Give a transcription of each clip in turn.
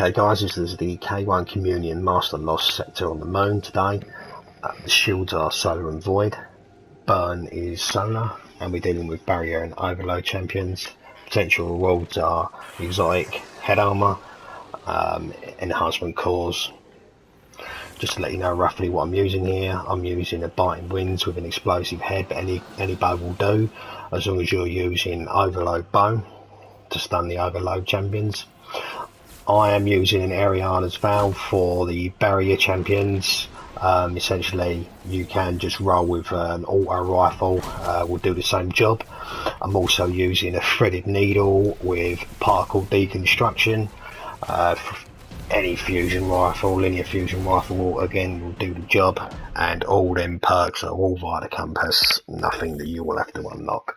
Okay guys, this is the K1 Communion Master Lost sector on the Moon today. The shields are solar and void. Burn is solar, and we're dealing with barrier and overload champions. Potential rewards are exotic head armor, enhancement cores. Just to let you know roughly what I'm using here, I'm using a biting winds with an explosive head, but any bow will do, as long as you're using overload bow to stun the overload champions. I am using an Ariana's Vow for the barrier champions. Essentially, you can just roll with an auto rifle, will do the same job. I'm also using a threaded needle with particle deconstruction. Any fusion rifle, linear fusion rifle, again will do the job, and all them perks are all via the compass, nothing that you will have to unlock.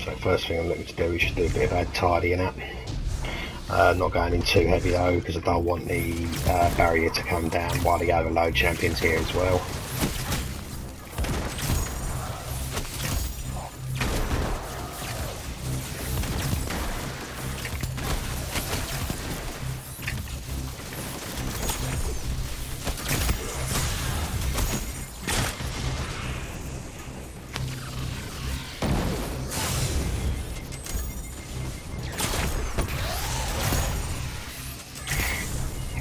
So first thing I'm looking to do is just do a bit of ad tidying up. Not going in too heavy though, because I don't want the barrier to come down while the overload champion's here as well.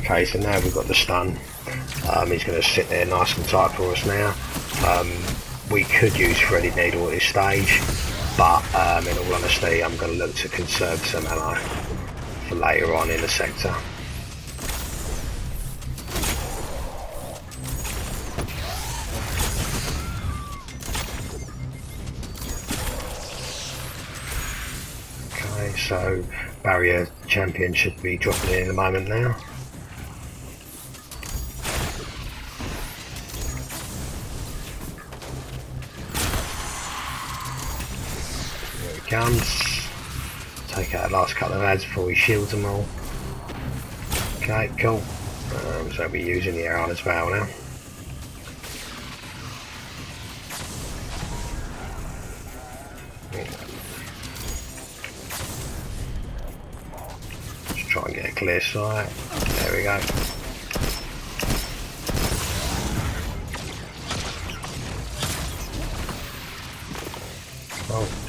Okay, so now we've got the stun. He's going to sit there nice and tight for us now. We could use threaded needle at this stage, but in all honesty I'm going to look to conserve some ammo for later on in the sector. Okay, so barrier champion should be dropping in a moment now. Comes. Take out the last couple of ads before we shield them all. Okay, cool. So we're using the Ariana's Vow now. Just try and get a clear sight. There we go. Oh.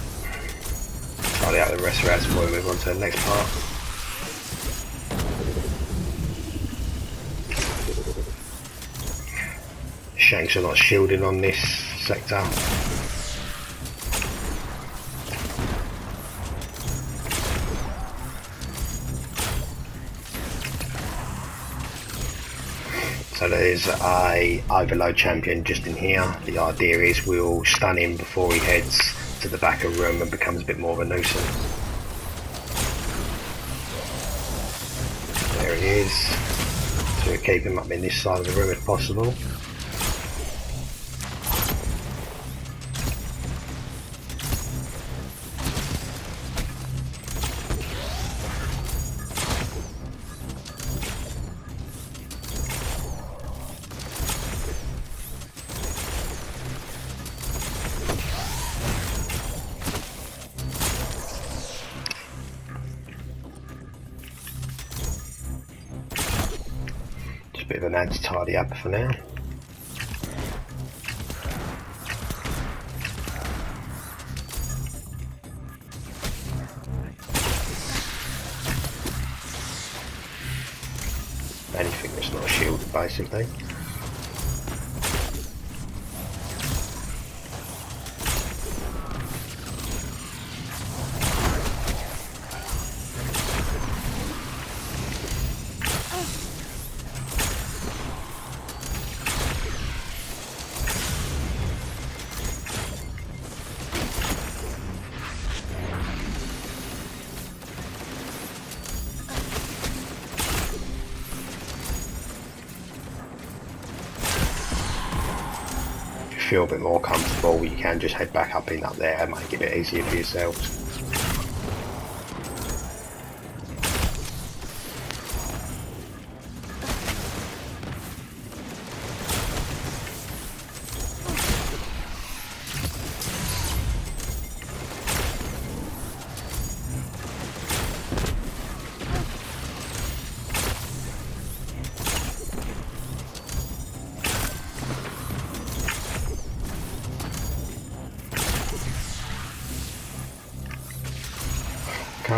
Tidy out the rest of the ads before we move on to the next part. Shanks are not shielding on this sector. So there's a overload champion just in here. The idea is we'll stun him before he heads to the back of the room and becomes a bit more of a nuisance. There he is. So we'll keep him up in this side of the room if possible. Bit of an ad to tidy up for now. Anything that's not shielded basically. Feel a bit more comfortable, you can just head back up there and make it a bit easier for yourselves.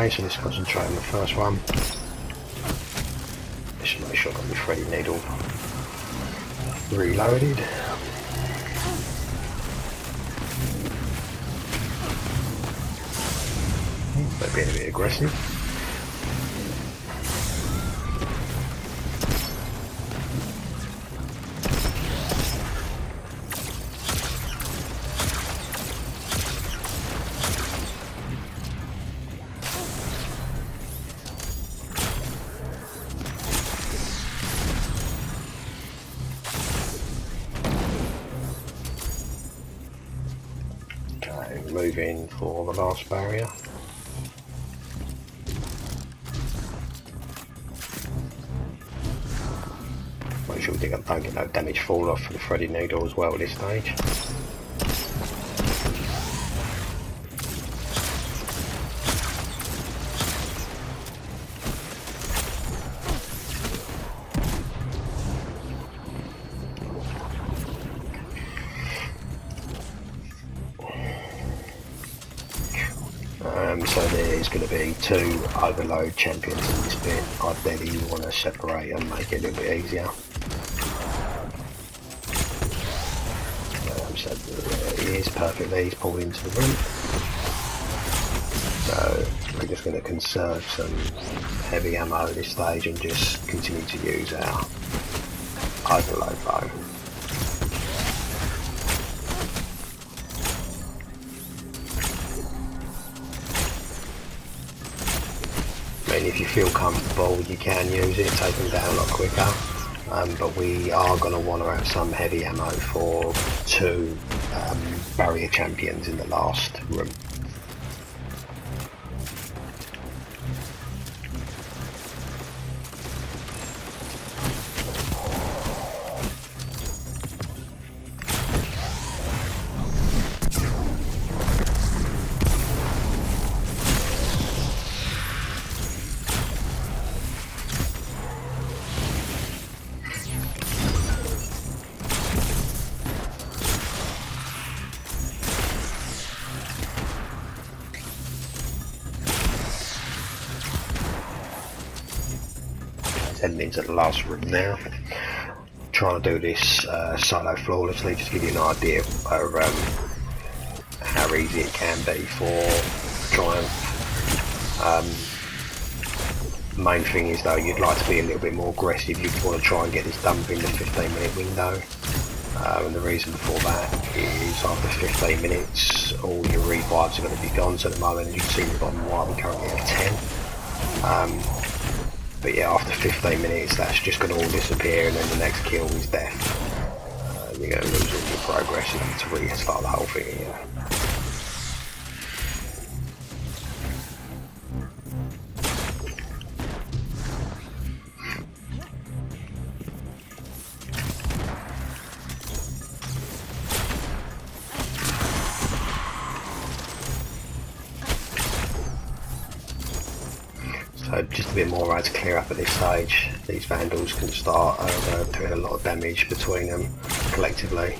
anyway, so let's concentrate on the first one. Just make sure I've got my threading needle reloaded. They're being a bit aggressive. Moving for the last barrier. Make sure we don't get no damage fall off for the threading needle as well at this stage. So there's going to be 2 overload champions in this bit. Ideally you want to separate and make it a little bit easier. So he is perfectly, he's pulled into the room. So we're just going to conserve some heavy ammo at this stage and just continue to use our overload bow. If you feel comfortable, you can use it, take them down a lot quicker, but we are going to want to have some heavy ammo for 2 barrier champions in the last room. Heading into the last room now. Trying to do this solo flawlessly, just to give you an idea of how easy it can be for Triumph. Main thing is though, you'd like to be a little bit more aggressive. You'd want to try and get this done within the 15-minute window, and the reason for that is after 15 minutes all your revives are going to be gone. So at the moment, as you can see in the bottom right, we're currently at 10. But yeah, after 15 minutes that's just going to all disappear, and then the next kill is death. You're going to lose all your progress and to restart the whole thing again. So just a bit more to clear up at this stage. These vandals can start doing a lot of damage between them collectively.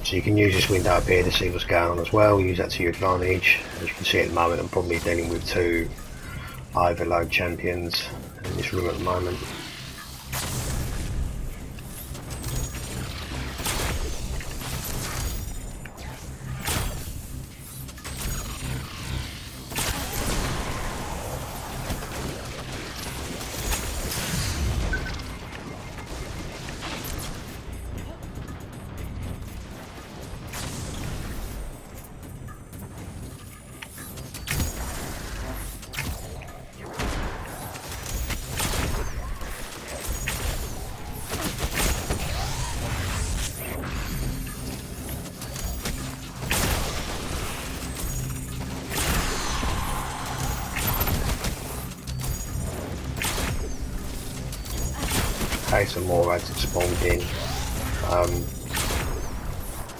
So you can use this window up here to see what's going on as well. Use that to your advantage. As you can see at the moment, I'm probably dealing with 2 overload champions in this room at the moment. Okay, some more ads have spawned in.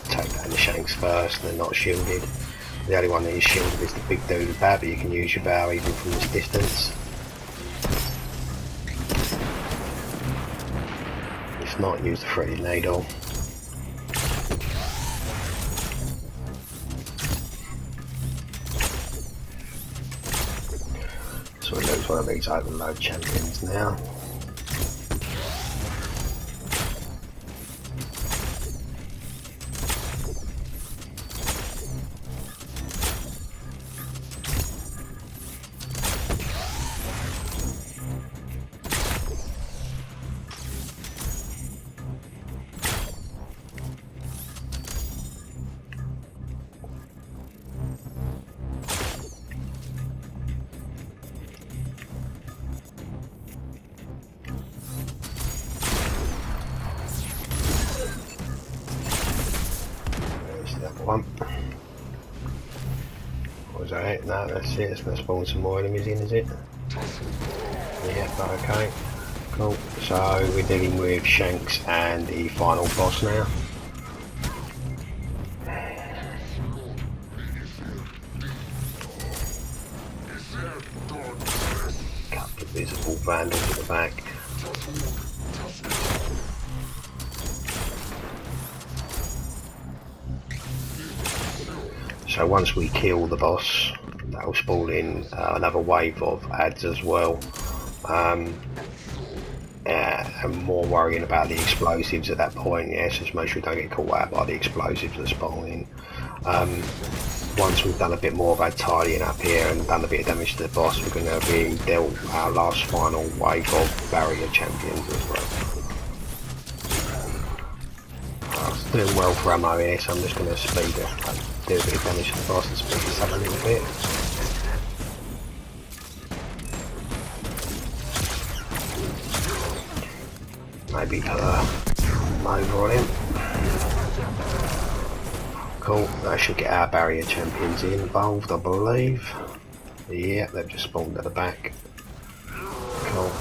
Take down the shanks first, they're not shielded. The only one that is shielded is the big dude with bat, but you can use your bow even from this distance. If not, use the threaded needle. So we lose one of these overload champions now. One. Was that it? No, that's it. It's going to spawn some more enemies in, is it? Yeah, okay. Cool. So we're dealing with Shanks and the final boss now. Couple of visible vandals at the back. So once we kill the boss, that will spawn in another wave of ads as well. I'm more worrying about the explosives at that point, yes, just make sure we don't get caught out by the explosives that spawn in. Once we've done a bit more of our tidying up here and done a bit of damage to the boss, we're going to be dealt our last final wave of barrier champions as well. Doing well for ammo here, so I'm just going to speed it up, do a bit of damage to the boss and speed this up a little bit. Maybe put a over on him. Cool, that should get our barrier champions involved, I believe. Yeah, they've just spawned at the back. Cool.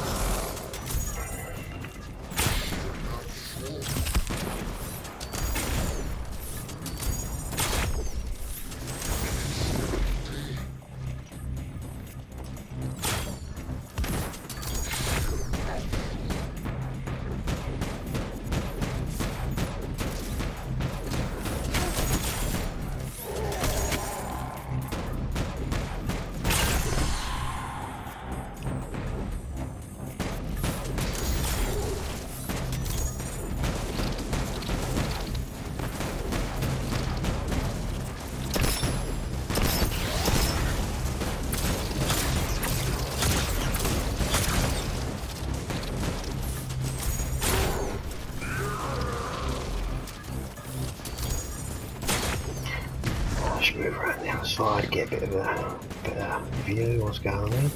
Move around the outside, get a bit of a better view of what's going on.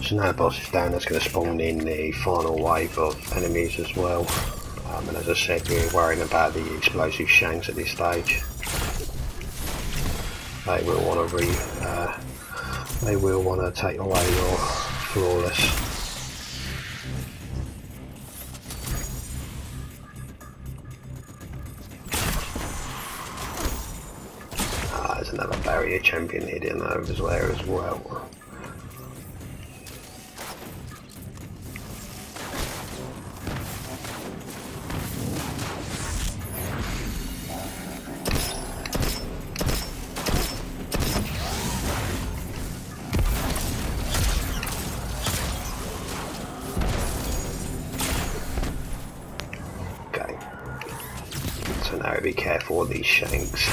So now the boss is down, that's going to spawn in the final wave of enemies as well. And as I said, we're worrying about the explosive Shanks at this stage. They will want to take away your flawless. There's another barrier champion hidden over there as well. So now be careful of these Shanks.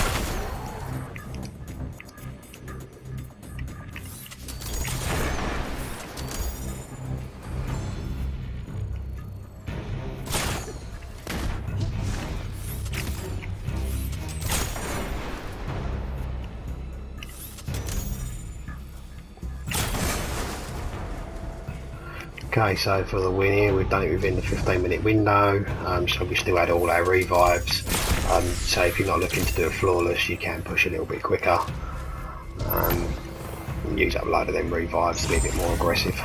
Okay, so for the win here, we've done it within the 15-minute window, so we still had all our revives. So if you're not looking to do a flawless, you can push a little bit quicker. Use up a load of them revives to be a bit more aggressive.